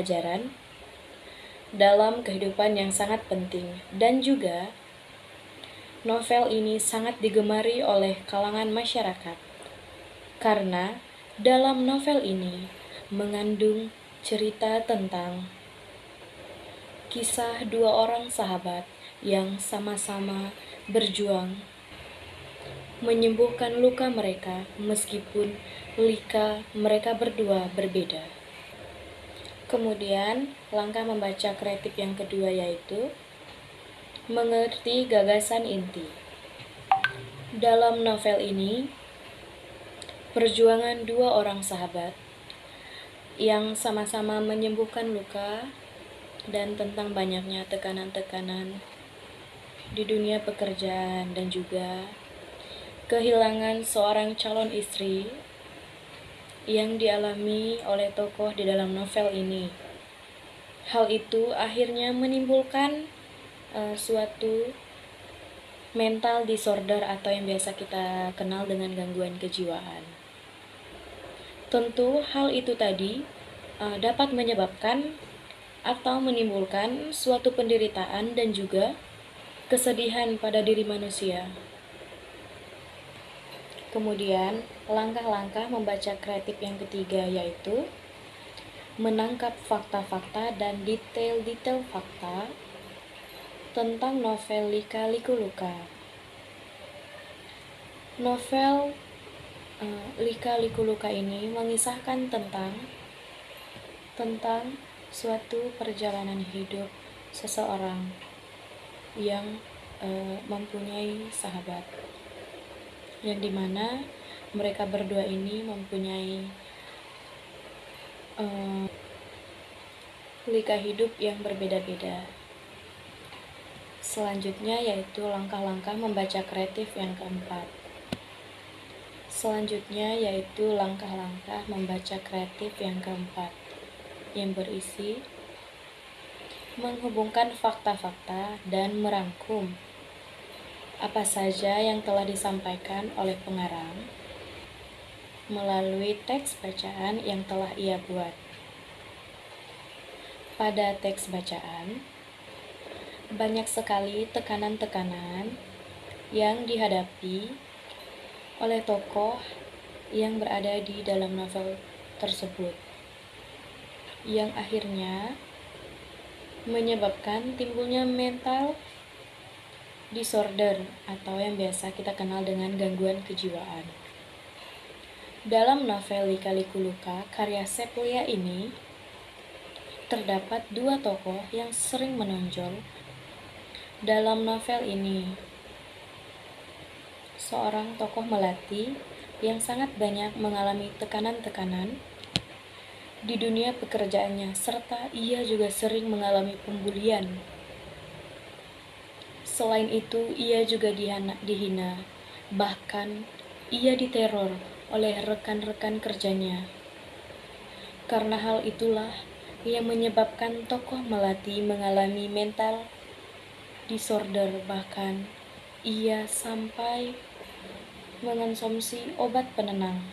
pelajaran dalam kehidupan yang sangat penting, dan juga novel ini sangat digemari oleh kalangan masyarakat karena dalam novel ini mengandung cerita tentang kisah dua orang sahabat yang sama-sama berjuang menyembuhkan luka mereka meskipun luka mereka berdua berbeda. Kemudian, langkah membaca kreatif yang kedua yaitu mengerti gagasan inti. Dalam novel ini, perjuangan dua orang sahabat yang sama-sama menyembuhkan luka dan tentang banyaknya tekanan-tekanan di dunia pekerjaan dan juga kehilangan seorang calon istri yang dialami oleh tokoh di dalam novel ini. Hal itu akhirnya menimbulkan suatu mental disorder atau yang biasa kita kenal dengan gangguan kejiwaan. Tentu hal itu tadi dapat menyebabkan atau menimbulkan suatu penderitaan dan juga kesedihan pada diri manusia. Kemudian, langkah-langkah membaca kreatif yang ketiga yaitu menangkap fakta-fakta dan detail-detail fakta tentang novel Lika Liku Luka. Novel Lika Liku Luka ini mengisahkan tentang suatu perjalanan hidup seseorang yang mempunyai sahabat, yang dimana mereka berdua ini mempunyai lika hidup yang berbeda-beda. Selanjutnya yaitu langkah-langkah membaca kreatif yang keempat. Yang berisi menghubungkan fakta-fakta dan merangkum apa saja yang telah disampaikan oleh pengarang melalui teks bacaan yang telah ia buat. Pada teks bacaan, banyak sekali tekanan-tekanan yang dihadapi oleh tokoh yang berada di dalam novel tersebut, yang akhirnya menyebabkan timbulnya mental disorder atau yang biasa kita kenal dengan gangguan kejiwaan. Dalam novel Lika Liku Luka karya Sepulya ini terdapat dua tokoh yang sering menonjol dalam novel ini. Seorang tokoh melati yang sangat banyak mengalami tekanan-tekanan di dunia pekerjaannya, serta ia juga sering mengalami pembulian. Selain itu, ia juga dihina, bahkan ia diteror oleh rekan-rekan kerjanya. Karena hal itulah yang menyebabkan tokoh melati mengalami mental disorder, bahkan ia sampai mengonsumsi obat penenang.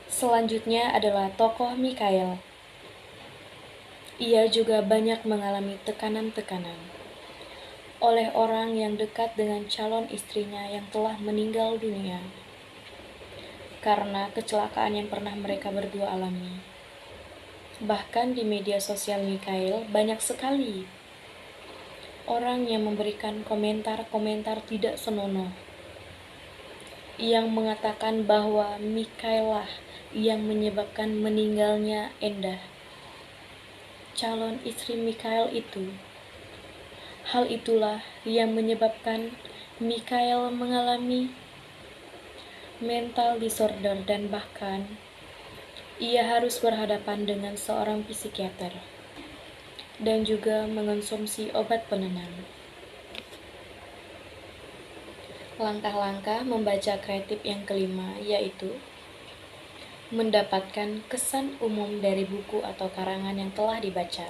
Selanjutnya adalah tokoh Mikael. Ia juga banyak mengalami tekanan-tekanan oleh orang yang dekat dengan calon istrinya yang telah meninggal dunia karena kecelakaan yang pernah mereka berdua alami. Bahkan di media sosial Mikael banyak sekali orang yang memberikan komentar-komentar tidak senonoh yang mengatakan bahwa Mikael lah yang menyebabkan meninggalnya Endah, calon istri Mikael itu. Hal itulah yang menyebabkan Mikael mengalami mental disorder dan bahkan ia harus berhadapan dengan seorang psikiater dan juga mengonsumsi obat penenang. Langkah-langkah membaca kreatif yang kelima yaitu mendapatkan kesan umum dari buku atau karangan yang telah dibaca.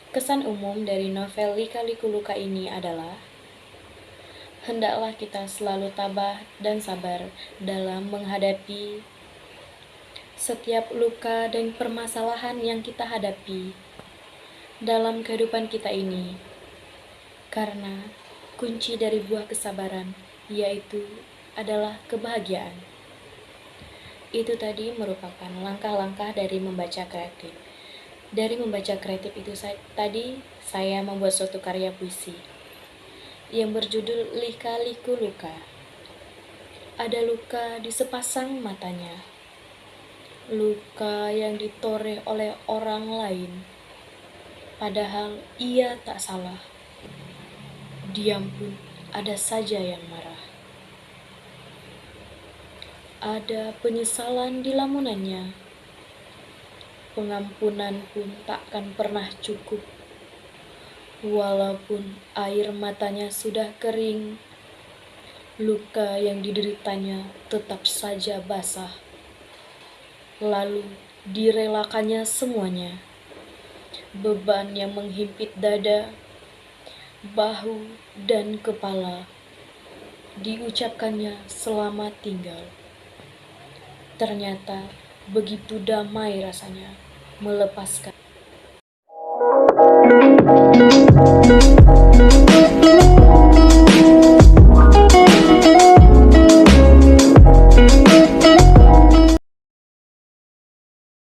Kesan umum dari novel Lika Liku Luka ini adalah hendaklah kita selalu tabah dan sabar dalam menghadapi setiap luka dan permasalahan yang kita hadapi dalam kehidupan kita ini. Karena kunci dari buah kesabaran yaitu adalah kebahagiaan. Itu tadi merupakan langkah-langkah dari membaca kreatif. Dari membaca kreatif itu tadi saya membuat suatu karya puisi yang berjudul Lika-liku Luka. Ada luka di sepasang matanya, luka yang ditoreh oleh orang lain, padahal ia tak salah. Diam pun ada saja yang marah. Ada penyesalan di lamunannya, pengampunan pun takkan pernah cukup. Walaupun air matanya sudah kering, luka yang dideritanya tetap saja basah. Lalu direlakannya semuanya, beban yang menghimpit dada, bahu, dan kepala, diucapkannya selamat tinggal. Ternyata begitu damai rasanya melepaskan.